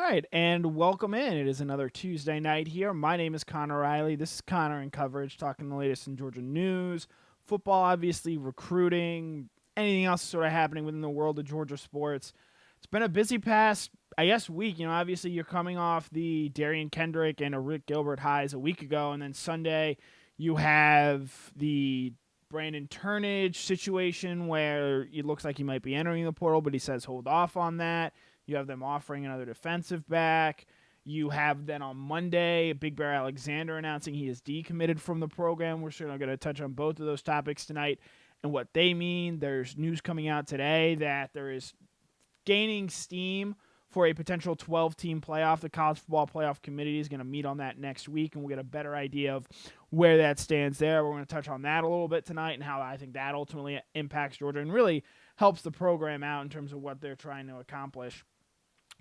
right, and welcome in. It is another Tuesday night here. My name is Connor Riley. This is Connor in coverage, talking the latest in Georgia news, football, obviously, recruiting, anything else sort of happening within the world of Georgia sports. It's been a busy past, week. Obviously, you're coming off the Darian Kendrick and a Rick Gilbert highs a week ago, and then Sunday you have the Brandon Turnage situation where it looks like he might be entering the portal, but he says hold off on that. You have them offering another defensive back. You have then on Monday, Big Bear Alexander announcing he is decommitted from the program. We're certainly going to touch on both of those topics tonight and what they mean. There's news coming out today that there is gaining steam for a potential 12-team playoff. The College Football Playoff Committee is going to meet on that next week, and we'll get a better idea of where that stands there. We're going to touch on that a little bit tonight and how I think that ultimately impacts Georgia and really helps the program out in terms of what they're trying to accomplish.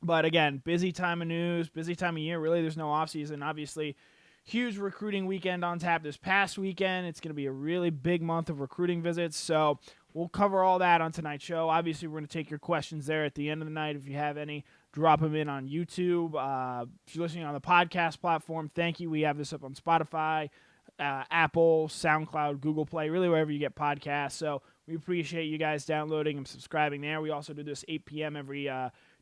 But again, busy time of news, busy time of year. Really, there's no offseason. Obviously, huge recruiting weekend on tap this past weekend. It's going to be a really big month of recruiting visits. So we'll cover all that on tonight's show. Obviously, we're going to take your questions there at the end of the night. If you have any, drop them in on YouTube. If you're listening on the podcast platform, thank you. We have this up on Spotify, Apple, SoundCloud, Google Play, really wherever you get podcasts. So we appreciate you guys downloading and subscribing there. We also do this 8 p.m. every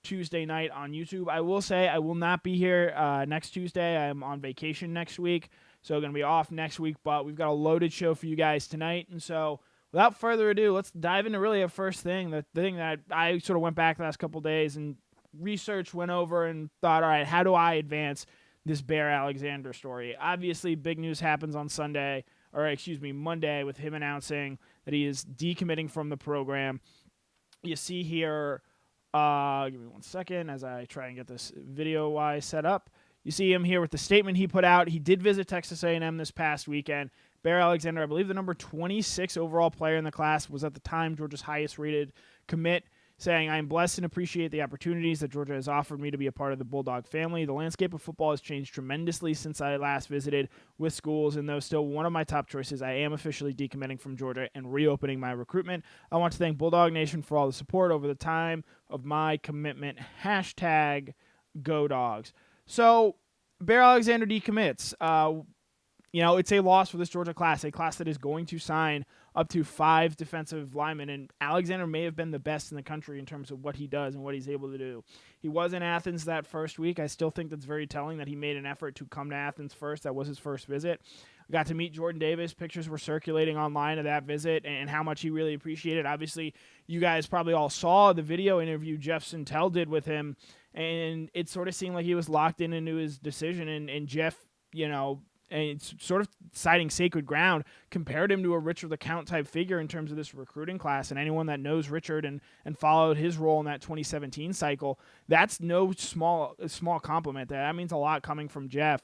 Tuesday night on YouTube. I will say I will not be here next Tuesday. I'm on vacation next week, so I'm going to be off next week, but we've got a loaded show for you guys tonight. And so without further ado, let's dive into really a first thing, the thing that I sort of went back the last couple of days and research went over and thought, all right, how do I advance this Bear Alexander story? Obviously, big news happens on Monday with him announcing that he is decommitting from the program. You see here, give me 1 second as I try and get this video-wise set up. You see him here with the statement he put out. He did visit Texas A&M this past weekend. Bear Alexander, I believe the number 26 overall player in the class, was at the time Georgia's highest-rated commit, saying, I am blessed and appreciate the opportunities that Georgia has offered me to be a part of the Bulldog family. The landscape of football has changed tremendously since I last visited with schools, and though still one of my top choices, I am officially decommitting from Georgia and reopening my recruitment. I want to thank Bulldog Nation for all the support over the time of my commitment. Hashtag Go Dogs. So, Bear Alexander decommits. It's a loss for this Georgia class, a class that is going to sign up to 5 defensive linemen, and Alexander may have been the best in the country in terms of what he does and what he's able to do. He was in Athens that first week. I still think that's very telling that he made an effort to come to Athens first. That was his first visit. Got to meet Jordan Davis. Pictures were circulating online of that visit and how much he really appreciated. Obviously, you guys probably all saw the video interview Jeff Sintel did with him, and it sort of seemed like he was locked into his decision, and Jeff, and it's sort of citing sacred ground, compared him to a Richard LeCount type figure in terms of this recruiting class. And anyone that knows Richard and followed his role in that 2017 cycle, that's no small compliment. That means a lot coming from Jeff.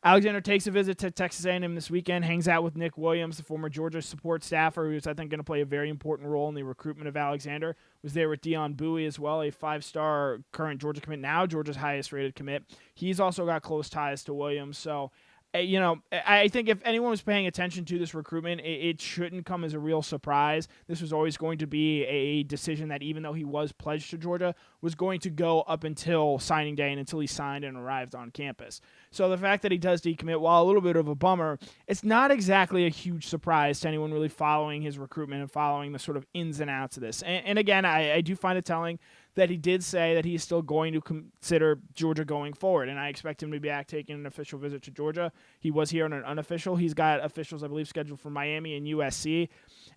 Alexander takes a visit to Texas A&M this weekend, hangs out with Nick Williams, the former Georgia support staffer, who's, I think, going to play a very important role in the recruitment of Alexander. Was there with Dion Bowies as well, a 5-star current Georgia commit, now Georgia's highest-rated commit. He's also got close ties to Williams, so I think if anyone was paying attention to this recruitment, it shouldn't come as a real surprise. This was always going to be a decision that, even though he was pledged to Georgia, was going to go up until signing day and until he signed and arrived on campus. So the fact that he does decommit, while a little bit of a bummer, it's not exactly a huge surprise to anyone really following his recruitment and following the sort of ins and outs of this. And again, I do find it telling that he did say that he's still going to consider Georgia going forward, and I expect him to be back taking an official visit to Georgia. He was here on an unofficial. He's got officials, I believe, scheduled for Miami and USC,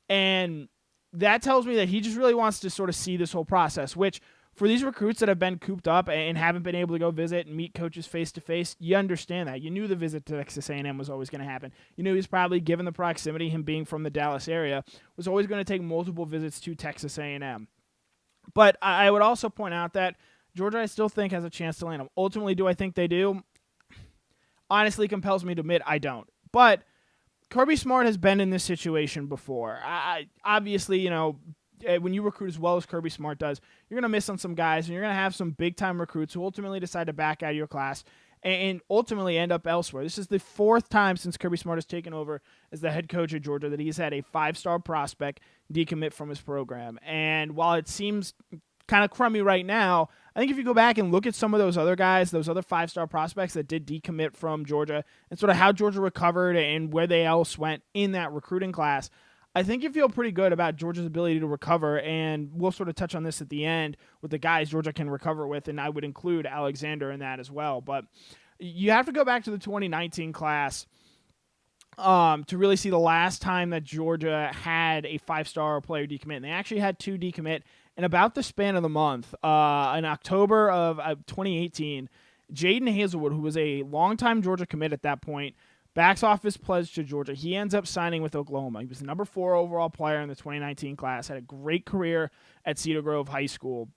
and that tells me that he just really wants to sort of see this whole process, which for these recruits that have been cooped up and haven't been able to go visit and meet coaches face-to-face, you understand that. You knew the visit to Texas A&M was always going to happen. You knew he was probably, given the proximity, him being from the Dallas area, was always going to take multiple visits to Texas A&M. But I would also point out that Georgia, I still think, has a chance to land him. Ultimately, do I think they do? Honestly, compels me to admit I don't. But Kirby Smart has been in this situation before. Obviously, when you recruit as well as Kirby Smart does, you're going to miss on some guys, and you're going to have some big-time recruits who ultimately decide to back out of your class and ultimately end up elsewhere. This is the 4th time since Kirby Smart has taken over as the head coach of Georgia that he's had a 5-star prospect decommit from his program. And while it seems kind of crummy right now. I think if you go back and look at some of those other guys, those other 5-star prospects that did decommit from Georgia, and sort of how Georgia recovered and where they else went in that recruiting class, I think you feel pretty good about Georgia's ability to recover, and we'll sort of touch on this at the end with the guys Georgia can recover with, and I would include Alexander in that as well. But you have to go back to the 2019 class to really see the last time that Georgia had a 5-star player decommit. And they actually had 2 decommit in about the span of the month. In October of 2018, Jaden Hazelwood, who was a longtime Georgia commit at that point, backs off his pledge to Georgia. He ends up signing with Oklahoma. He was the number 4 overall player in the 2019 class, had a great career at Cedar Grove High School.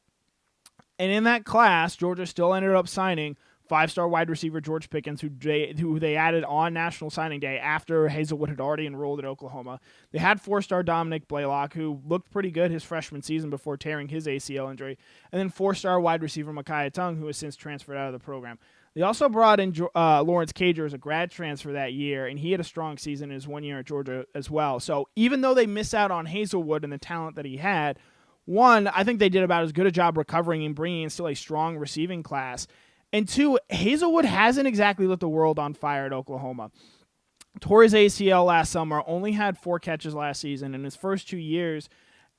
And in that class, Georgia still ended up signing 5-star wide receiver George Pickens, who they added on National Signing Day after Hazelwood had already enrolled at Oklahoma. They had 4-star Dominic Blaylock, who looked pretty good his freshman season before tearing his ACL injury, and then 4-star wide receiver Micaiah Tung, who has since transferred out of the program. They also brought in Lawrence Cager as a grad transfer that year, and he had a strong season in his 1 year at Georgia as well. So even though they miss out on Hazelwood and the talent that he had, one, I think they did about as good a job recovering and bringing in still a strong receiving class. And 2, Hazelwood hasn't exactly lit the world on fire at Oklahoma. Tore his ACL last summer, only had 4 catches last season. In his first 2 years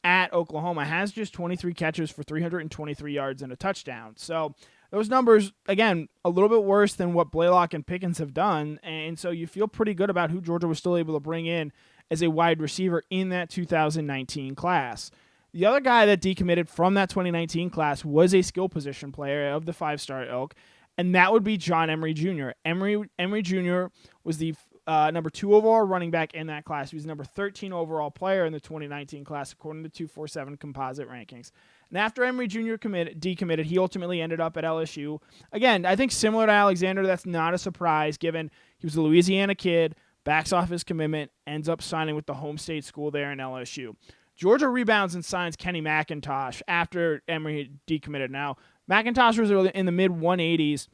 at Oklahoma, has just 23 catches for 323 yards and a touchdown. So those numbers, again, a little bit worse than what Blaylock and Pickens have done. And so you feel pretty good about who Georgia was still able to bring in as a wide receiver in that 2019 class. The other guy that decommitted from that 2019 class was a skill position player of the 5-star ilk, and that would be John Emery Jr. Emery Jr. was the number 2 overall running back in that class. He was the number 13 overall player in the 2019 class, according to 247 composite rankings. And after Emery Jr. decommitted, he ultimately ended up at LSU. Again, I think similar to Alexander, that's not a surprise, given he was a Louisiana kid, backs off his commitment, ends up signing with the home state school there in LSU. Georgia rebounds and signs Kenny McIntosh after Emery decommitted. Now, McIntosh was in the mid-180s,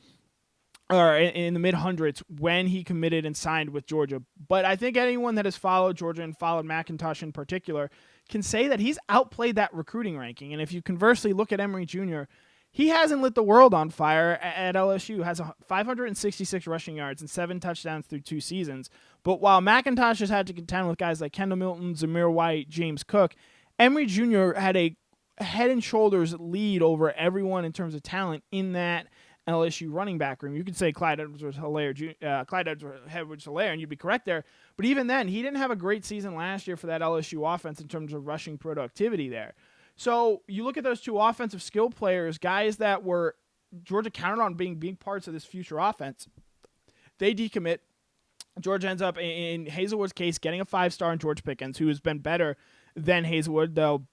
or in the mid-hundreds when he committed and signed with Georgia. But I think anyone that has followed Georgia and followed McIntosh in particular can say that he's outplayed that recruiting ranking. And if you conversely look at Emery Jr., he hasn't lit the world on fire at LSU, has 566 rushing yards and 7 touchdowns through 2 seasons. But while McIntosh has had to contend with guys like Kendall Milton, Zamir White, James Cook, Emery Jr. had a head and shoulders lead over everyone in terms of talent in that LSU running back room. You could say Clyde Edwards-Helaire, and you'd be correct there. But even then, he didn't have a great season last year for that LSU offense in terms of rushing productivity there. So you look at those 2 offensive skill players, guys that were Georgia counted on being big parts of this future offense. They decommit. Georgia ends up, in Hazelwood's case, getting a 5-star in George Pickens, who has been better than Hazelwood, though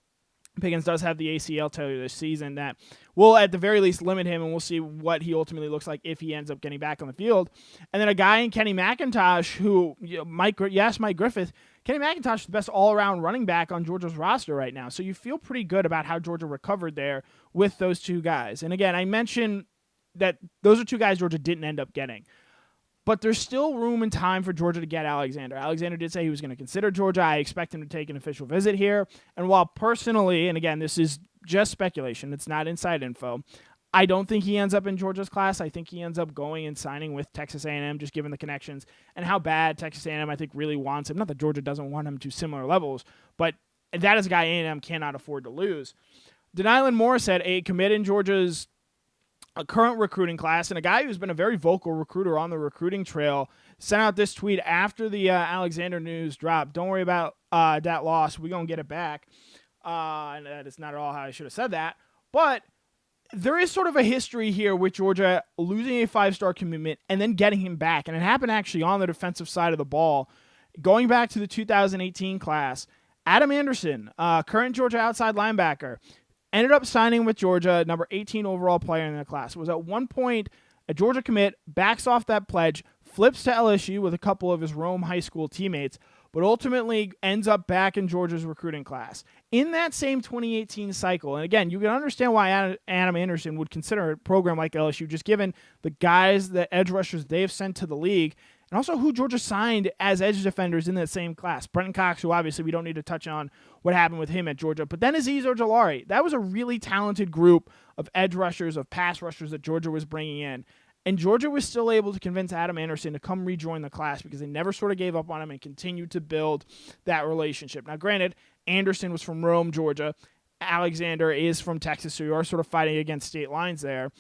Pickens does have the ACL tear this season that will at the very least limit him, and we'll see what he ultimately looks like if he ends up getting back on the field. And then a guy in Kenny McIntosh who, Mike Griffith, Kenny McIntosh is the best all-around running back on Georgia's roster right now. So you feel pretty good about how Georgia recovered there with those 2 guys. And again, I mentioned that those are 2 guys Georgia didn't end up getting. But there's still room and time for Georgia to get Alexander. Alexander did say he was going to consider Georgia. I expect him to take an official visit here. And while personally, and again, this is just speculation, it's not inside info, I don't think he ends up in Georgia's class. I think he ends up going and signing with Texas A&M, just given the connections and how bad Texas A&M, I think, really wants him. Not that Georgia doesn't want him to similar levels, but that is a guy A&M cannot afford to lose. Denylin Morissette, a commit in Georgia's current recruiting class, and a guy who's been a very vocal recruiter on the recruiting trail, sent out this tweet after the Alexander news dropped. Don't worry about that loss. We're going to get it back. And that is not at all how I should have said that. But there is sort of a history here with Georgia losing a 5-star commitment and then getting him back. And it happened actually on the defensive side of the ball. Going back to the 2018 class, Adam Anderson, current Georgia outside linebacker, ended up signing with Georgia, number 18 overall player in the class. Was at one point a Georgia commit, backs off that pledge, flips to LSU with a couple of his Rome High School teammates, but ultimately ends up back in Georgia's recruiting class. In that same 2018 cycle, and again, you can understand why Adam Anderson would consider a program like LSU, just given the guys, the edge rushers they've sent to the league. and also who Georgia signed as edge defenders in that same class. Brenton Cox, who obviously we don't need to touch on what happened with him at Georgia, but then Azeez Ojulari. That was a really talented group of edge rushers, of pass rushers that Georgia was bringing in. And Georgia was still able to convince Adam Anderson to come rejoin the class because they never sort of gave up on him and continued to build that relationship. Now, granted, Anderson was from Rome, Georgia. Alexander is from Texas, so you are sort of fighting against state lines there.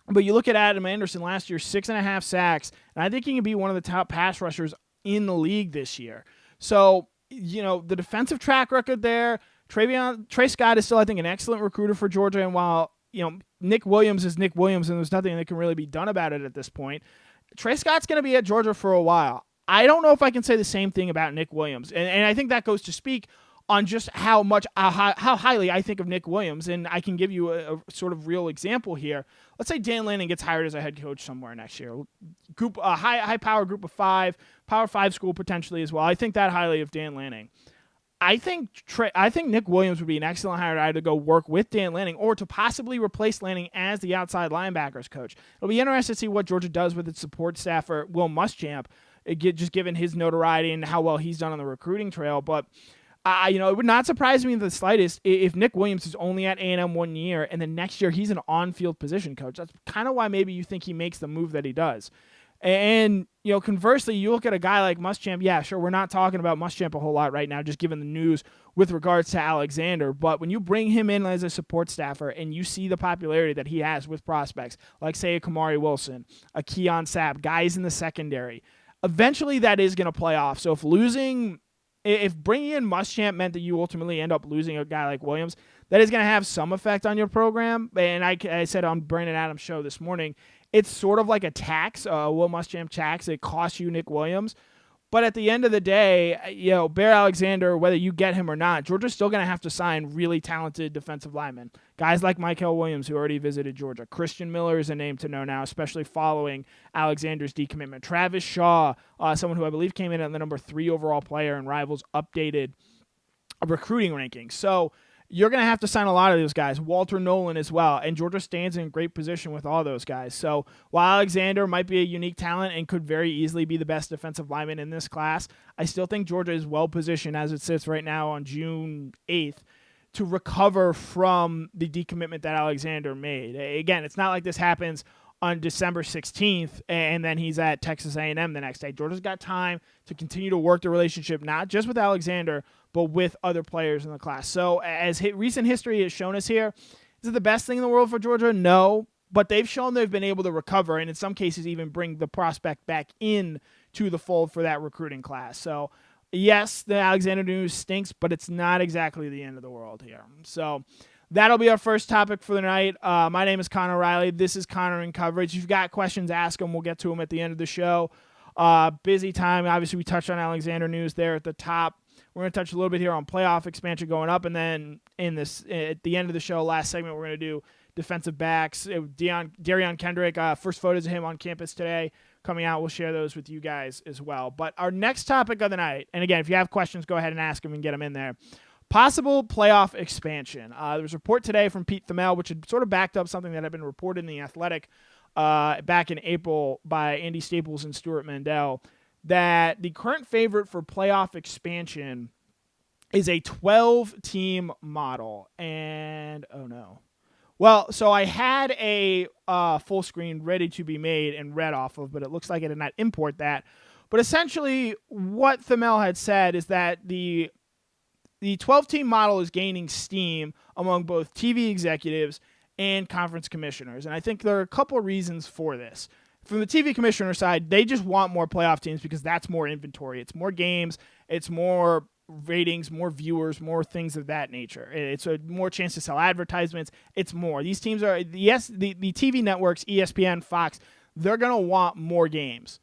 But you look at Adam Anderson last year, 6.5 sacks, and I think he can be one of the top pass rushers in the league this year. So, the defensive track record there, Trey Scott is still, I think, an excellent recruiter for Georgia, and while Nick Williams is Nick Williams, and there's nothing that can really be done about it at this point, Trey Scott's going to be at Georgia for a while. I don't know if I can say the same thing about Nick Williams, and I think that goes to speak on just how highly I think of Nick Williams, and I can give you a sort of real example here. Let's say Dan Lanning gets hired as a head coach somewhere next year. A high power group of 5, Power 5 school potentially as well. I think that highly of Dan Lanning. I think Nick Williams would be an excellent hire to either go work with Dan Lanning or to possibly replace Lanning as the outside linebackers coach. It'll be interesting to see what Georgia does with its support staffer, Will Muschamp, just given his notoriety and how well he's done on the recruiting trail. But it would not surprise me in the slightest if Nick Williams is only at A&M 1 year and then next year he's an on-field position coach. That's kind of why maybe you think he makes the move that he does. And, conversely, you look at a guy like Muschamp. Yeah, sure, we're not talking about Muschamp a whole lot right now, just given the news with regards to Alexander. But when you bring him in as a support staffer and you see the popularity that he has with prospects, like, say, a Kamari Wilson, a Keon Sapp, guys in the secondary, eventually that is going to play off. So if bringing in Muschamp meant that you ultimately end up losing a guy like Williams, that is going to have some effect on your program. And I said on Brandon Adams' show this morning, it's sort of like a tax, Will Muschamp tax. It costs you Nick Williams. But at the end of the day, Bear Alexander, whether you get him or not, Georgia's still going to have to sign really talented defensive linemen. Guys like Michael Williams, who already visited Georgia. Christian Miller is a name to know now, especially following Alexander's decommitment. Travis Shaw, someone who I believe came in at the number 3 overall player in Rivals' updated recruiting rankings. So you're going to have to sign a lot of those guys. Walter Nolan as well. And Georgia stands in great position with all those guys. So while Alexander might be a unique talent and could very easily be the best defensive lineman in this class, I still think Georgia is well positioned as it sits right now on June 8th to recover from the decommitment that Alexander made. Again, it's not like this happens on December 16th and then he's at Texas A&M the next day. Georgia's got time to continue to work the relationship, not just with Alexander, but with other players in the class. So as recent history has shown us here, is it the best thing in the world for Georgia? No, but they've shown they've been able to recover and in some cases even bring the prospect back in to the fold for that recruiting class. So yes, the Alexander news stinks, but it's not exactly the end of the world here. So that'll be our first topic for the night. My name is Connor Riley. This is Connor in Coverage. If you've got questions, ask them. We'll get to them at the end of the show. Busy time. Obviously, we touched on Alexander news there at the top. We're going to touch a little bit here on playoff expansion going up, and then at the end of the show, last segment, we're going to do defensive backs. Darion Kendrick, first photos of him on campus today coming out. We'll share those with you guys as well. But our next topic of the night, and again, if you have questions, go ahead and ask them and get them in there. Possible playoff expansion. There was a report today from Pete Thamel, which had sort of backed up something that had been reported in The Athletic back in April by Andy Staples and Stuart Mandel, that the current favorite for playoff expansion is a 12-team model. And, oh no. Well, so I had a full screen ready to be made and read off of, but it looks like I did not import that. But essentially what Thamel had said is that the 12-team model is gaining steam among both TV executives and conference commissioners. And I think there are a couple of reasons for this. From the TV commissioner side, they just want more playoff teams because that's more inventory. It's more games. It's more ratings, more viewers, more things of that nature. It's a more chance to sell advertisements. It's more. These teams are, yes, the TV networks, ESPN, Fox, they're going to want more games.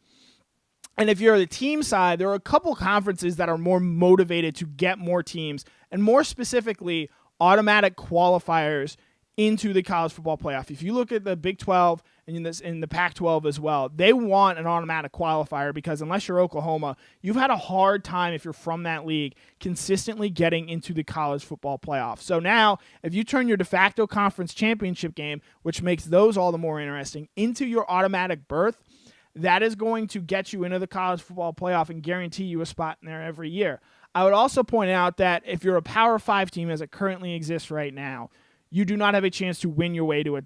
And if you're the team side, there are a couple conferences that are more motivated to get more teams and more specifically automatic qualifiers into the college football playoff. If you look at the Big 12 and in the Pac-12 as well, they want an automatic qualifier because unless you're Oklahoma, you've had a hard time if you're from that league consistently getting into the college football playoff. So now, if you turn your de facto conference championship game, which makes those all the more interesting, into your automatic berth, that is going to get you into the college football playoff and guarantee you a spot in there every year. I would also point out that if you're a Power 5 team as it currently exists right now, you do not have a chance to win your way to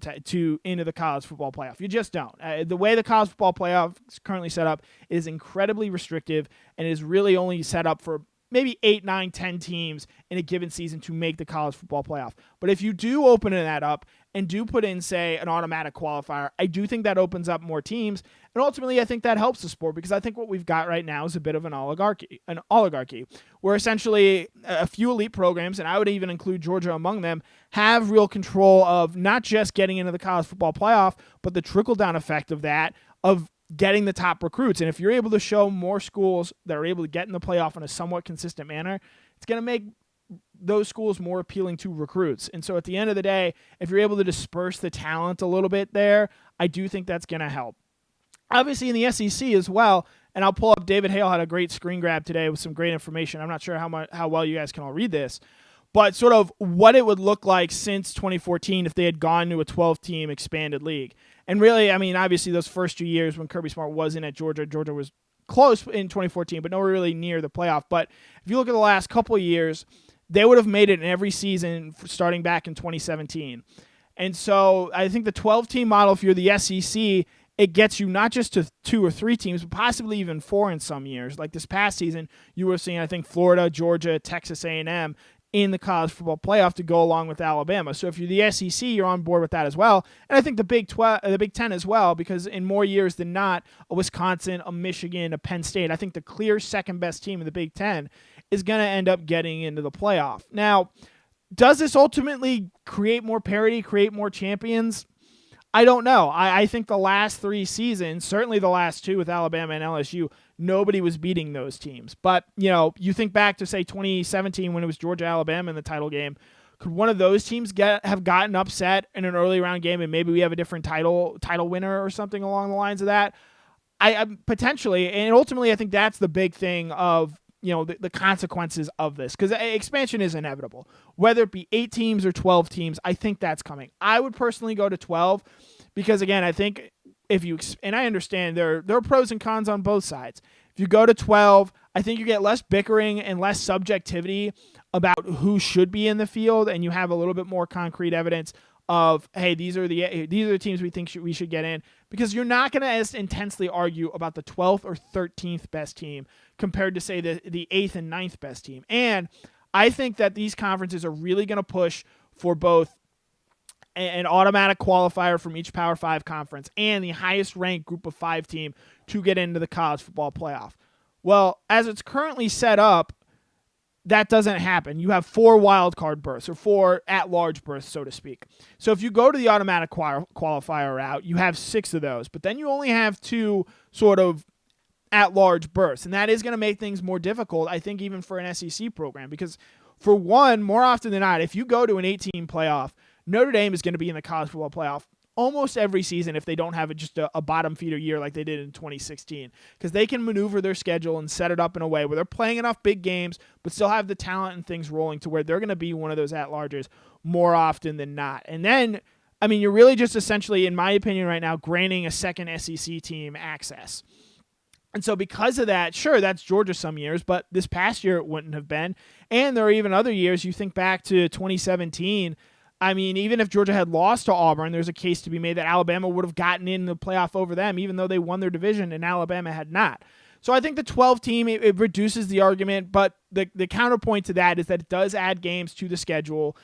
into the college football playoff. You just don't. The way the college football playoff is currently set up is incredibly restrictive and is really only set up for maybe 8, 9, 10 teams in a given season to make the college football playoff. But if you do open that up and do put in, say, an automatic qualifier, I do think that opens up more teams. And ultimately, I think that helps the sport because I think what we've got right now is a bit of an oligarchy, where essentially a few elite programs, and I would even include Georgia among them, have real control of not just getting into the college football playoff, but the trickle-down effect of that, of getting the top recruits. And if you're able to show more schools that are able to get in the playoff in a somewhat consistent manner, it's going to make those schools more appealing to recruits. And so at the end of the day, if you're able to disperse the talent a little bit there, I do think that's going to help. Obviously in the SEC as well, and I'll pull up, David Hale had a great screen grab today with some great information. I'm not sure how well you guys can all read this, but sort of what it would look like since 2014 if they had gone to a 12-team expanded league. And really, I mean, obviously those first 2 years when Kirby Smart wasn't at Georgia, Georgia was close in 2014, but nowhere really near the playoff. But if you look at the last couple of years, they would have made it in every season starting back in 2017. And so I think the 12-team model, if you're the SEC, it gets you not just to 2 or 3 teams, but possibly even 4 in some years. Like this past season, you were seeing, I think, Florida, Georgia, Texas A&M in the college football playoff to go along with Alabama. So if you're the SEC, you're on board with that as well. And I think the Big 10 as well, because in more years than not, a Wisconsin, a Michigan, a Penn State, I think the clear second best team in the Big 10 is going to end up getting into the playoff. Now, does this ultimately create more parity, create more champions? I don't know. I think the last 3 seasons, certainly the last 2 with Alabama and LSU, nobody was beating those teams. But, you know, you think back to, say, 2017 when it was Georgia-Alabama in the title game. Could one of those teams have gotten upset in an early round game and maybe we have a different title winner or something along the lines of that? I potentially, and ultimately I think that's the big thing of, you know, the consequences of this, because expansion is inevitable. Whether it be 8 teams or 12 teams, I think that's coming. I would personally go to 12 because, again, I think if you, and I understand there are pros and cons on both sides. If you go to 12, I think you get less bickering and less subjectivity about who should be in the field, and you have a little bit more concrete evidence of, hey, these are the teams we think we should get in, because you're not going to as intensely argue about the 12th or 13th best team compared to, say, the 8th and 9th best team. And I think that these conferences are really going to push for both an automatic qualifier from each Power 5 conference and the highest ranked group of 5 team to get into the college football playoff. Well, as it's currently set up, that doesn't happen. You have 4 wild card berths or 4 at-large berths, so to speak. So if you go to the automatic qualifier route, you have 6 of those, but then you only have 2 sort of at-large berths, and that is going to make things more difficult, I think, even for an SEC program, because for one, more often than not, if you go to an 18 playoff, Notre Dame is going to be in the college football playoff almost every season if they don't have just a bottom feeder year like they did in 2016, because they can maneuver their schedule and set it up in a way where they're playing enough big games but still have the talent and things rolling to where they're going to be one of those at-larges more often than not. And then, I mean, you're really just essentially, in my opinion right now, granting a second SEC team access. And so because of that, sure, that's Georgia some years, but this past year it wouldn't have been. And there are even other years, you think back to 2017, I mean, even if Georgia had lost to Auburn, there's a case to be made that Alabama would have gotten in the playoff over them, even though they won their division and Alabama had not. So I think the 12 team, it reduces the argument, but the counterpoint to that is that it does add games to the schedule.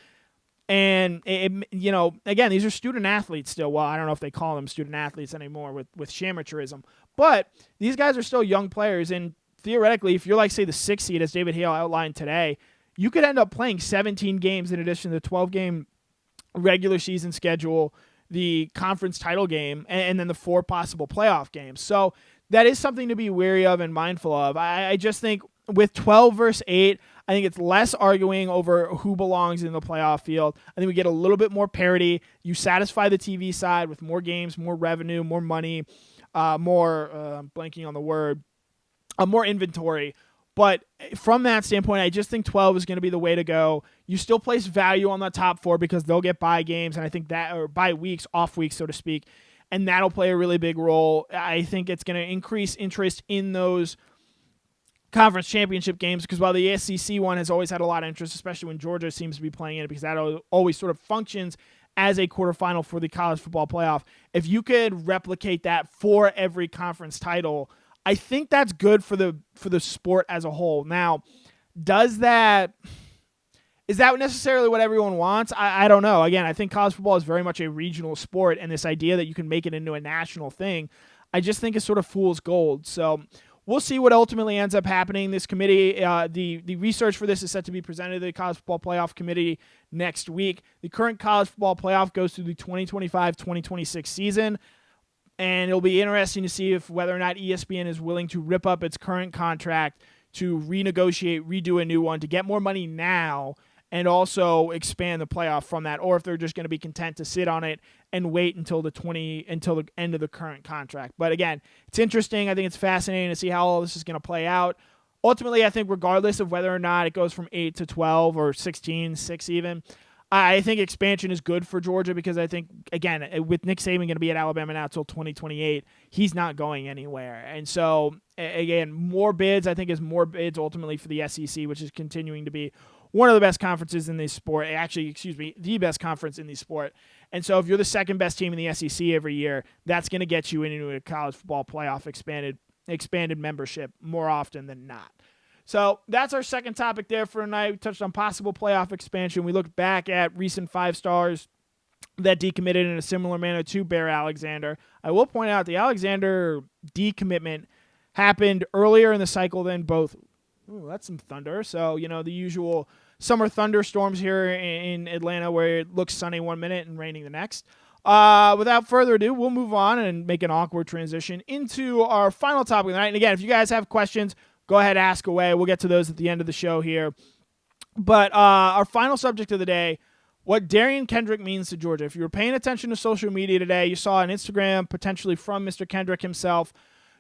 And, you know, again, these are student athletes still. Well, I don't know if they call them student athletes anymore with amateurism, but these guys are still young players. And theoretically, if you're like, say, the 6th seed, as David Hale outlined today, you could end up playing 17 games in addition to the 12-game regular season schedule, the conference title game, and then the 4 possible playoff games. So that is something to be wary of and mindful of. I just think with 12 versus 8, I think it's less arguing over who belongs in the playoff field. I think we get a little bit more parity. You satisfy the TV side with more games, more revenue, more money, more blanking on the word, more inventory. But from that standpoint, I just think 12 is going to be the way to go. You still place value on the top 4 because they'll get bye games, and I think that, or bye weeks, off weeks, so to speak. and that'll play a really big role. I think it's going to increase interest in those conference championship games, because while the SEC one has always had a lot of interest, especially when Georgia seems to be playing in it, because that always sort of functions as a quarterfinal for the college football playoff. If you could replicate that for every conference title, I think that's good for the sport as a whole. Now, is that necessarily what everyone wants? I don't know. Again, I think college football is very much a regional sport, and this idea that you can make it into a national thing, I just think is sort of fool's gold. So we'll see what ultimately ends up happening. This committee, the research for this is set to be presented to the College Football Playoff Committee next week. The current College Football Playoff goes through the 2025-2026 season, and it'll be interesting to see whether or not ESPN is willing to rip up its current contract to renegotiate, redo a new one to get more money now and also expand the playoff from that, or if they're just going to be content to sit on it and wait until the end of the current contract. But again, it's interesting. I think it's fascinating to see how all this is going to play out. Ultimately, I think regardless of whether or not it goes from 8 to 12 or 16, 6 even, I think expansion is good for Georgia, because I think, again, with Nick Saban going to be at Alabama now until 2028, he's not going anywhere. And so, again, more bids, I think, is more bids ultimately for the SEC, which is continuing to be one of the best conferences in this sport. Actually, the best conference in the sport. And so if you're the second best team in the SEC every year, that's going to get you into a college football playoff expanded membership more often than not. So that's our second topic there for tonight. We touched on possible playoff expansion. We looked back at recent 5-stars that decommitted in a similar manner to Bear Alexander. I will point out the Alexander decommitment happened earlier in the cycle than both. Ooh, that's some thunder. So, the usual summer thunderstorms here in Atlanta where it looks sunny one minute and raining the next. Without further ado, we'll move on and make an awkward transition into our final topic of the night. And again, if you guys have questions, go ahead, ask away. We'll get to those at the end of the show here. But our final subject of the day, what Darian Kendrick means to Georgia. If you were paying attention to social media today, you saw an Instagram potentially from Mr. Kendrick himself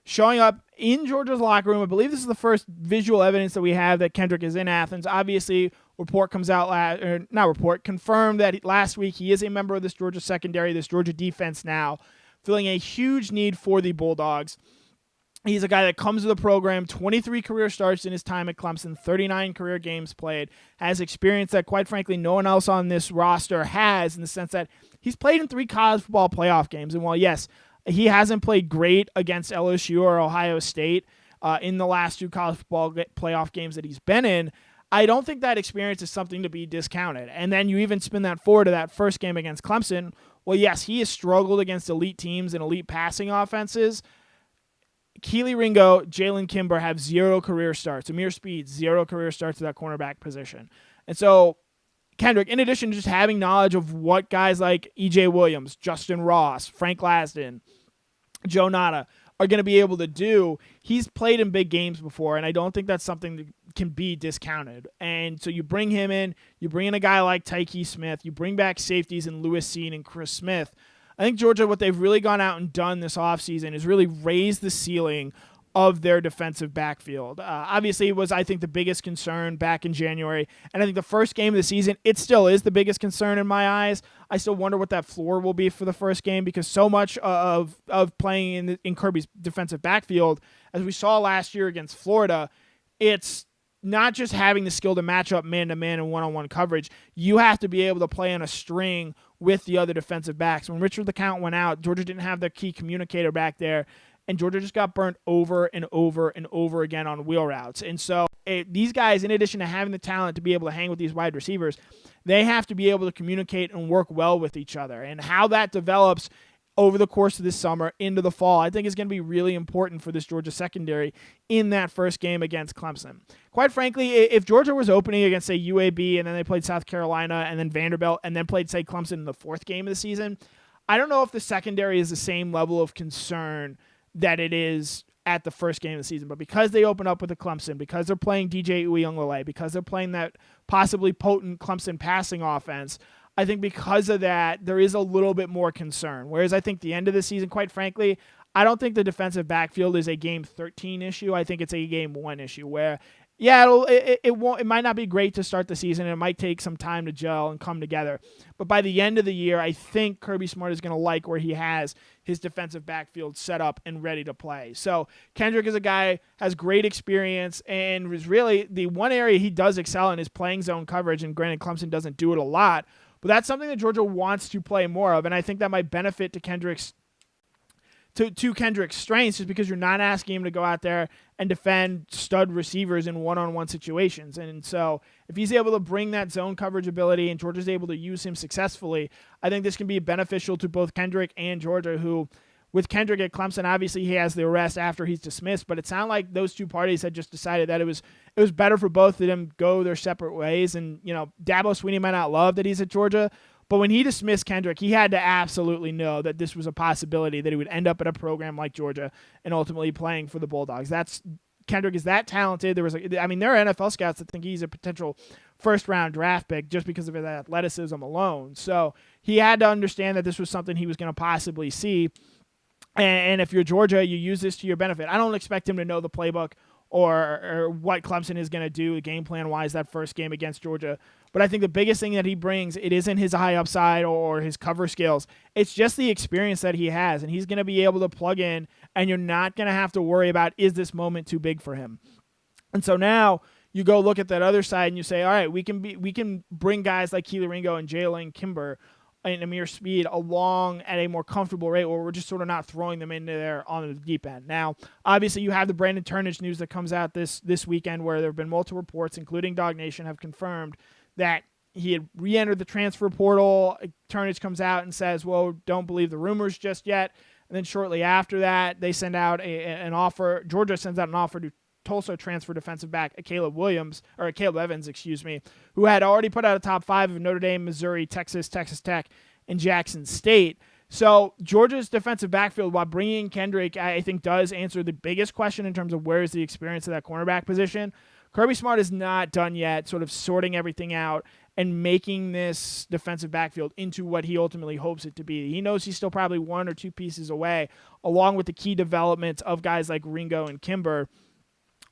showing up in Georgia's locker room. I believe this is the first visual evidence that we have that Kendrick is in Athens. Obviously, confirmed that last week he is a member of this Georgia secondary, this Georgia defense now, filling a huge need for the Bulldogs. He's a guy that comes to the program, 23 career starts in his time at Clemson, 39 career games played, has experience that, quite frankly, no one else on this roster has, in the sense that he's played in 3 college football playoff games. And while, yes, he hasn't played great against LSU or Ohio State in the last 2 college football playoff games that he's been in, I don't think that experience is something to be discounted. And then you even spin that forward to that first game against Clemson. Well, yes, he has struggled against elite teams and elite passing offenses. Keely Ringo, Jalen Kimber have 0 career starts. Amir Speed, 0 career starts at that cornerback position. And so Kendrick, in addition to just having knowledge of what guys like E.J. Williams, Justin Ross, Frank Lasden, Joe Nada are going to be able to do, he's played in big games before, and I don't think that's something that can be discounted. And so you bring him in, you bring in a guy like Tyke Smith, you bring back safeties in Lewis Seen and Chris Smith. I think Georgia, what they've really gone out and done this offseason is really raise the ceiling of their defensive backfield. Obviously, it was, I think, the biggest concern back in January. And I think the first game of the season, it still is the biggest concern in my eyes. I still wonder what that floor will be for the first game, because so much of playing in Kirby's defensive backfield, as we saw last year against Florida, it's not just having the skill to match up man-to-man and one-on-one coverage. You have to be able to play on a string with the other defensive backs. When Richard LeCount went out, Georgia didn't have their key communicator back there, and Georgia just got burnt over and over and over again on wheel routes. And so these guys, in addition to having the talent to be able to hang with these wide receivers, they have to be able to communicate and work well with each other. And how that develops over the course of this summer into the fall, I think is going to be really important for this Georgia secondary in that first game against Clemson. Quite frankly, if Georgia was opening against, say, UAB, and then they played South Carolina, and then Vanderbilt, and then played, say, Clemson in the 4th game of the season, I don't know if the secondary is the same level of concern that it is at the first game of the season. But because they open up with the Clemson, because they're playing DJ Uiagalelei, because they're playing that possibly potent Clemson passing offense, I think because of that, there is a little bit more concern. Whereas I think the end of the season, quite frankly, I don't think the defensive backfield is a Game 13 issue. I think it's a Game 1 issue where yeah, it might not be great to start the season. It might take some time to gel and come together. But by the end of the year, I think Kirby Smart is going to like where he has his defensive backfield set up and ready to play. So Kendrick is a guy, has great experience, and was really the one area he does excel in is playing zone coverage. And granted, Clemson doesn't do it a lot, but that's something that Georgia wants to play more of. And I think that might benefit to Kendrick's strengths, just because you're not asking him to go out there and defend stud receivers in one-on-one situations. And so if he's able to bring that zone coverage ability and Georgia's able to use him successfully, I think this can be beneficial to both Kendrick and Georgia, who with Kendrick at Clemson, obviously he has the arrest after he's dismissed, but it sounded like those two parties had just decided that it was better for both of them go their separate ways. And, Dabo Swinney might not love that he's at Georgia, but when he dismissed Kendrick, he had to absolutely know that this was a possibility, that he would end up at a program like Georgia and ultimately playing for the Bulldogs. Kendrick is that talented. There are NFL scouts that think he's a potential first-round draft pick just because of his athleticism alone. So he had to understand that this was something he was going to possibly see. And if you're Georgia, you use this to your benefit. I don't expect him to know the playbook or what Clemson is going to do game plan-wise that first game against Georgia. But I think the biggest thing that he brings, it isn't his high upside or his cover skills. It's just the experience that he has, and he's going to be able to plug in, and you're not going to have to worry about, is this moment too big for him? And so now you go look at that other side and you say, all right, we can bring guys like Keely Ringo and Jalen Kimber and Amir Speed along at a more comfortable rate, or we're just sort of not throwing them into there on the deep end. Now, obviously, you have the Brandon Turnage news that comes out this weekend, where there have been multiple reports, including Dog Nation, have confirmed that he had re-entered the transfer portal. Turnage comes out and says, well, don't believe the rumors just yet. And then shortly after that, they send out an offer. Georgia sends out an offer to Tulsa transfer defensive back Caleb Evans, who had already put out a top 5 of Notre Dame, Missouri, Texas, Texas Tech, and Jackson State. So Georgia's defensive backfield, while bringing in Kendrick, I think does answer the biggest question in terms of where is the experience of that cornerback position. Kirby Smart is not done yet sort of sorting everything out and making this defensive backfield into what he ultimately hopes it to be. He knows he's still probably 1 or 2 pieces away, along with the key developments of guys like Ringo and Kimber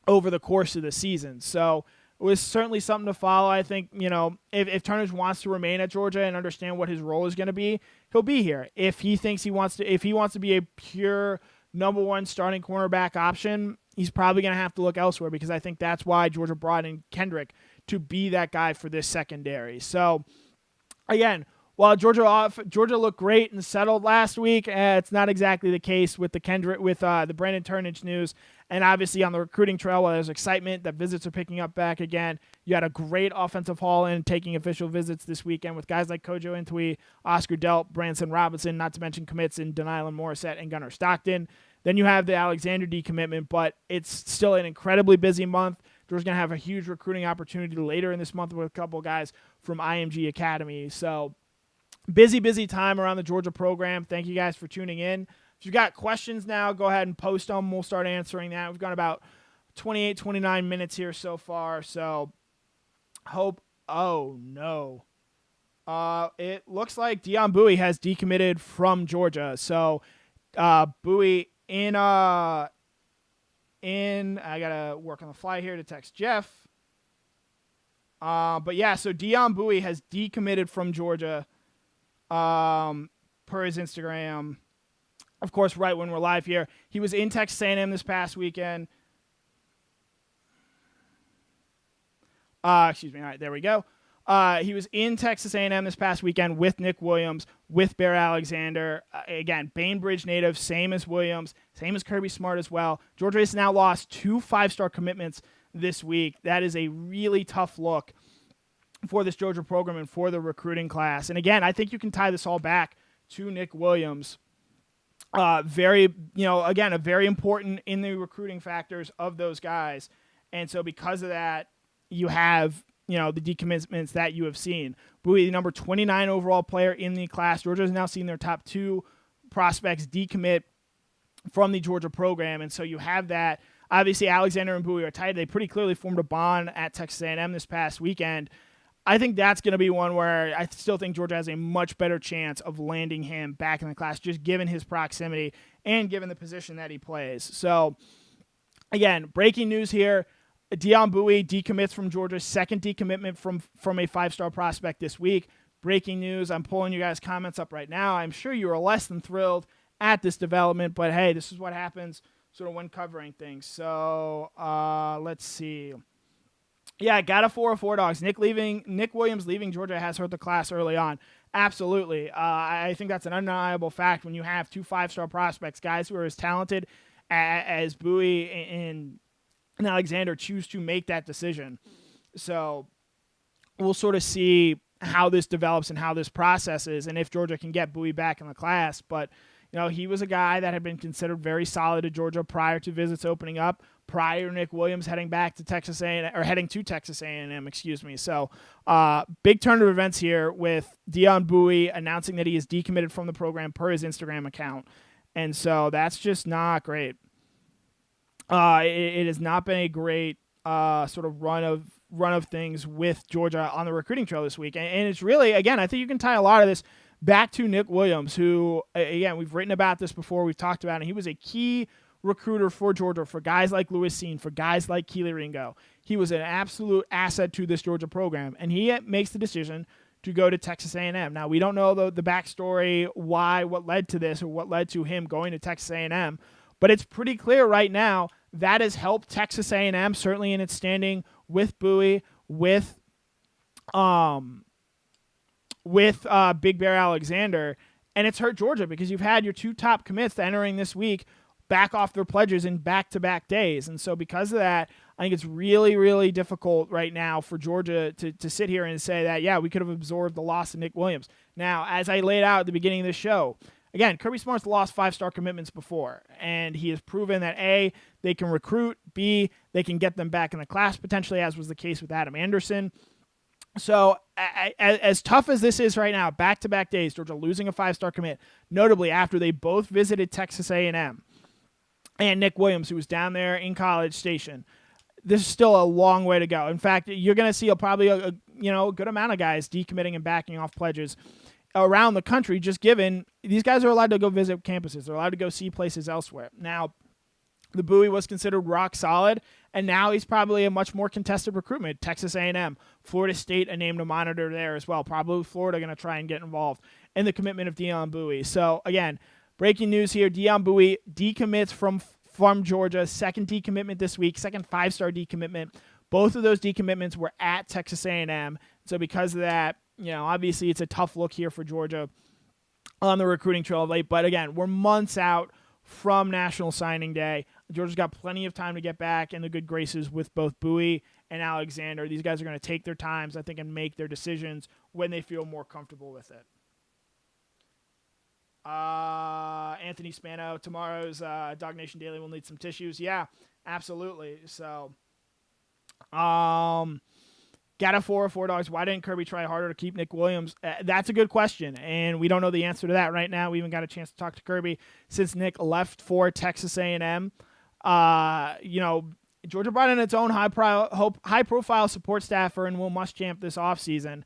over the course of the season. So it was certainly something to follow. I think, if Turnage wants to remain at Georgia and understand what his role is going to be, he'll be here. If he wants to be a pure number 1 starting cornerback option, he's probably going to have to look elsewhere, because I think that's why Georgia brought in Kendrick, to be that guy for this secondary. So again, while Georgia looked great and settled last week, it's not exactly the case with the Brandon Turnage news. And obviously on the recruiting trail, while there's excitement that visits are picking up back again, you had a great offensive haul in taking official visits this weekend with guys like Kojo Intui, Oscar Delp, Branson Robinson, not to mention commits in Denilan Morissette and Gunnar Stockton. Then you have the Alexander decommitment, but it's still an incredibly busy month. Georgia's going to have a huge recruiting opportunity later in this month with a couple of guys from IMG Academy. So busy time around the Georgia program. Thank you guys for tuning in. If you've got questions now, go ahead and post them. We'll start answering that. We've got about 29 minutes here so far. So it looks like Dion Bowies has decommitted from Georgia. So Bowie in I gotta work on the fly here to text Jeff. But yeah, so Dion Bowies has decommitted from Georgia per his Instagram. Of course, right when we're live here. He was in Texas A&M this past weekend. Excuse me. All right, there we go. He was in Texas A&M this past weekend with Nick Williams, with Bear Alexander. Again, Bainbridge native, same as Williams, same as Kirby Smart as well. Georgia has now lost 2 5-star commitments this week. That is a really tough look for this Georgia program and for the recruiting class. And again, I think you can tie this all back to Nick Williams. Very important in the recruiting factors of those guys. And so because of that, you have the decommitments that you have seen. Bowie, the number 29 overall player in the class. Georgia has now seen their top 2 prospects decommit from the Georgia program, and so you have that. Obviously, Alexander and Bowie are tight. They pretty clearly formed a bond at Texas A&M this past weekend. I think that's going to be one where I still think Georgia has a much better chance of landing him back in the class, just given his proximity and given the position that he plays. So, again, breaking news here. Dion Bowies decommits from Georgia, second decommitment from a five-star prospect this week. Breaking news. I'm pulling you guys' comments up right now. I'm sure you are less than thrilled at this development, but hey, this is what happens sort of when covering things. So let's see. Yeah, got a 404 dogs. Nick Williams leaving Georgia has hurt the class early on. Absolutely. I think that's an undeniable fact when you have two five-star prospects, guys who are as talented as Bowies and Alexander choose to make that decision. So we'll sort of see how this develops and how this process is and if Georgia can get Bowies back in the class. But, he was a guy that had been considered very solid at Georgia prior to visits opening up, prior to Nick Williams heading to Texas A&M, excuse me. So big turn of events here with Dion Bowies announcing that he is decommitted from the program per his Instagram account. And so that's just not great. It has not been a great sort of run of things with Georgia on the recruiting trail this week. And it's really, again, I think you can tie a lot of this back to Nick Williams, who, again, we've written about this before, we've talked about it. He was a key recruiter for Georgia, for guys like Lewis Seen, for guys like Keely Ringo. He was an absolute asset to this Georgia program, and he makes the decision to go to Texas A&M. Now, we don't know the backstory, what led to this, or what led to him going to Texas A&M, but it's pretty clear right now that has helped Texas A&M, certainly in its standing with Bowies, with Big Bear Alexander, and it's hurt Georgia because you've had your two top commits entering this week back off their pledges in back-to-back days. And so because of that, I think it's really, really difficult right now for Georgia to sit here and say that, yeah, we could have absorbed the loss of Nick Williams. Now, as I laid out at the beginning of the show, again, Kirby Smart's lost five-star commitments before, and he has proven that, A, they can recruit, B, they can get them back in the class potentially, as was the case with Adam Anderson. So as tough as this is right now, back-to-back days, Georgia losing a five-star commit, notably after they both visited Texas A&M and Nick Williams, who was down there in College Station. This is still a long way to go. In fact, you're going to see probably a good amount of guys decommitting and backing off pledges around the country, just given these guys are allowed to go visit campuses. They're allowed to go see places elsewhere. Now, the Bowies was considered rock solid, and now he's probably a much more contested recruitment. Texas A&M, Florida State, a name to monitor there as well. Probably Florida going to try and get involved in the commitment of Dion Bowies. So, again, breaking news here, Dion Bowies decommits from Georgia, second decommitment this week, second five-star decommitment. Both of those decommitments were at Texas A&M. So because of that, obviously it's a tough look here for Georgia on the recruiting trail of late. But again, we're months out from National Signing Day. Georgia's got plenty of time to get back in the good graces with both Bowies and Alexander. These guys are going to take their times, I think, and make their decisions when they feel more comfortable with it. Anthony Spano, tomorrow's Dog Nation Daily will need some tissues. Yeah, absolutely. So, got a 404 dogs. Why didn't Kirby try harder to keep Nick Williams? That's a good question, and we don't know the answer to that right now. We even got a chance to talk to Kirby since Nick left for Texas A&M. Georgia brought in its own high-profile support staffer in Will Muschamp this offseason.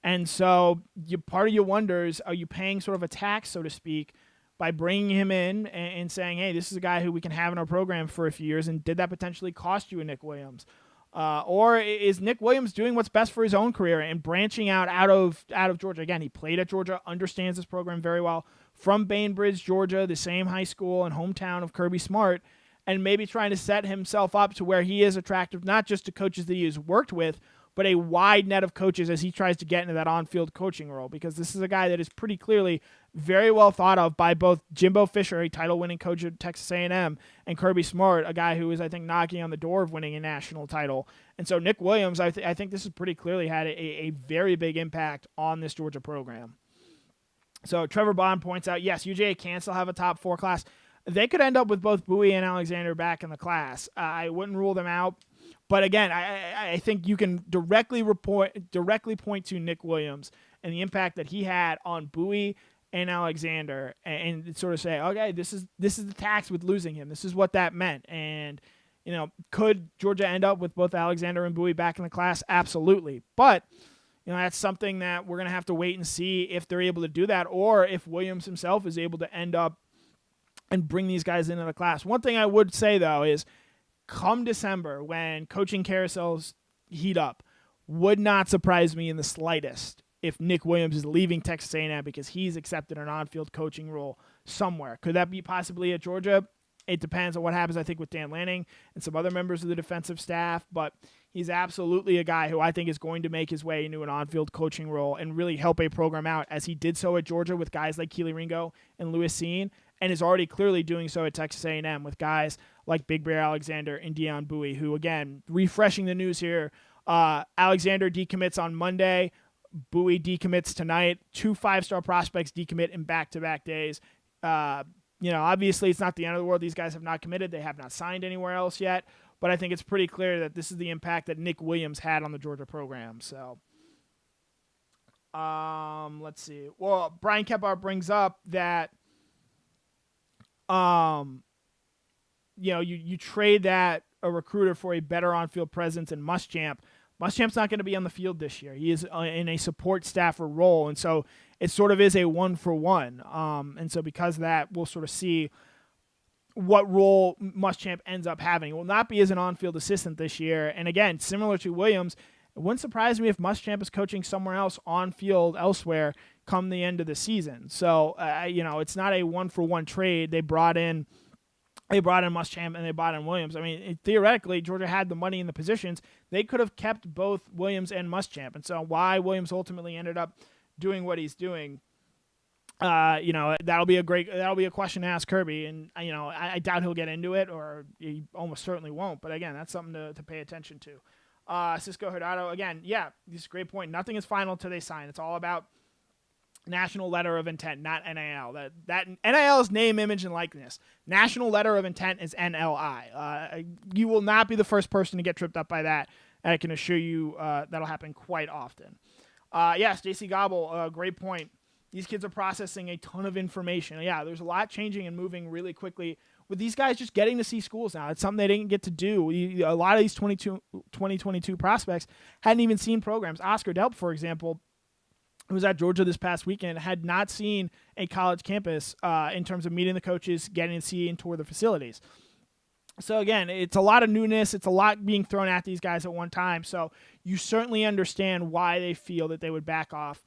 And so part of you wonders, are you paying sort of a tax, so to speak, by bringing him in and saying, hey, this is a guy who we can have in our program for a few years, and did that potentially cost you a Nick Williams? Or is Nick Williams doing what's best for his own career and branching out of Georgia? Again, he played at Georgia, understands this program very well, from Bainbridge, Georgia, the same high school and hometown of Kirby Smart, and maybe trying to set himself up to where he is attractive not just to coaches that he has worked with, but a wide net of coaches as he tries to get into that on-field coaching role, because this is a guy that is pretty clearly very well thought of by both Jimbo Fisher, a title-winning coach at Texas A&M, and Kirby Smart, a guy who is, I think, knocking on the door of winning a national title. And so Nick Williams, I think this has pretty clearly had a very big impact on this Georgia program. So Trevor Bond points out, yes, UGA can still have a top 4 class. They could end up with both Bowies and Alexander back in the class. I wouldn't rule them out. But again, I think you can directly point to Nick Williams and the impact that he had on Bowies and Alexander, and sort of say, okay, this is the tax with losing him. This is what that meant. And could Georgia end up with both Alexander and Bowies back in the class? Absolutely. But that's something that we're going to have to wait and see if they're able to do that, or if Williams himself is able to end up and bring these guys into the class. One thing I would say, though, is come December when coaching carousels heat up, would not surprise me in the slightest if Nick Williams is leaving Texas A&M because he's accepted an on-field coaching role somewhere. Could that be possibly at Georgia? It depends on what happens, I think, with Dan Lanning and some other members of the defensive staff, but he's absolutely a guy who I think is going to make his way into an on-field coaching role and really help a program out, as he did so at Georgia with guys like Keely Ringo and Lewis Cine, and is already clearly doing so at Texas A&M with guys like Big Bear Alexander and Dion Bowies, who, again, refreshing the news here, Alexander decommits on Monday, Bowie decommits tonight, 2 5-star prospects decommit in back-to-back days. Obviously it's not the end of the world. These guys have not committed. They have not signed anywhere else yet, but I think it's pretty clear that this is the impact that Nick Williams had on the Georgia program. So, let's see. Well, Brian Kephart brings up that, you trade that a recruiter for a better on-field presence in Muschamp. Muschamp's not going to be on the field this year. He is in a support staffer role, and so it sort of is a one-for-one. And so because of that, we'll sort of see what role Muschamp ends up having. It will not be as an on-field assistant this year. And again, similar to Williams, it wouldn't surprise me if Muschamp is coaching somewhere else on-field elsewhere come the end of the season. So, it's not a one-for-one trade. They brought in Muschamp and they brought in Williams. I mean, theoretically, Georgia had the money in the positions. They could have kept both Williams and Muschamp. And so why Williams ultimately ended up doing what he's doing, that'll be a question to ask Kirby. And, I doubt he'll get into it, or he almost certainly won't. But again, that's something to pay attention to. Cisco Hurtado, again, yeah, this is a great point. Nothing is final until they sign. It's all about national letter of intent, not NIL. That NIL is name, image, and likeness. National letter of intent is NLI. You will not be the first person to get tripped up by that, and I can assure you that'll happen quite often. Yes, JC Gobble, great point. These kids are processing a ton of information. Yeah, there's a lot changing and moving really quickly with these guys just getting to see schools now. It's something they didn't get to do. A lot of these 2022 prospects hadn't even seen programs. Oscar Delp, for example, who was at Georgia this past weekend, had not seen a college campus in terms of meeting the coaches, getting to see and tour the facilities. So again, it's a lot of newness. It's a lot being thrown at these guys at one time. So you certainly understand why they feel that they would back off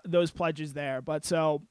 those pledges there. But so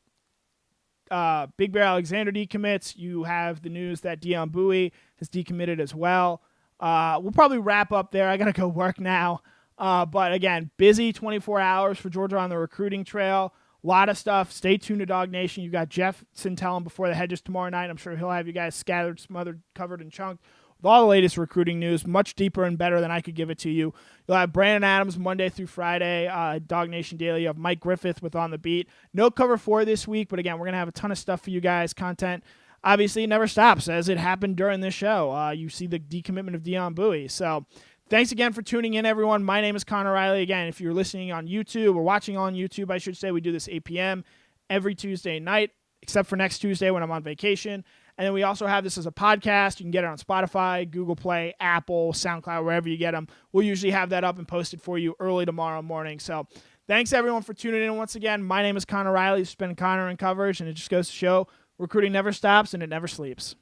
Big Bear Alexander decommits. You have the news that Dion Bowies has decommitted as well. We'll probably wrap up there. I got to go work now. But again, busy 24 hours for Georgia on the recruiting trail. A lot of stuff. Stay tuned to Dog Nation. You got Jeff Sintellum before the Hedges tomorrow night. I'm sure he'll have you guys scattered, smothered, covered, and chunked with all the latest recruiting news, much deeper and better than I could give it to you. You'll have Brandon Adams Monday through Friday, Dog Nation Daily. You have Mike Griffith with On the Beat. No cover 4 this week, but again, we're going to have a ton of stuff for you guys, content. Obviously, it never stops, as it happened during this show. You see the decommitment of Dion Bowies. So thanks again for tuning in, everyone. My name is Connor Riley. Again, if you're listening on YouTube or watching on YouTube, I should say, we do this 8 p.m. every Tuesday night, except for next Tuesday when I'm on vacation. And then we also have this as a podcast. You can get it on Spotify, Google Play, Apple, SoundCloud, wherever you get them. We'll usually have that up and posted for you early tomorrow morning. So thanks, everyone, for tuning in once again. My name is Connor Riley. This has been Connor in Coverage, and it just goes to show recruiting never stops and it never sleeps.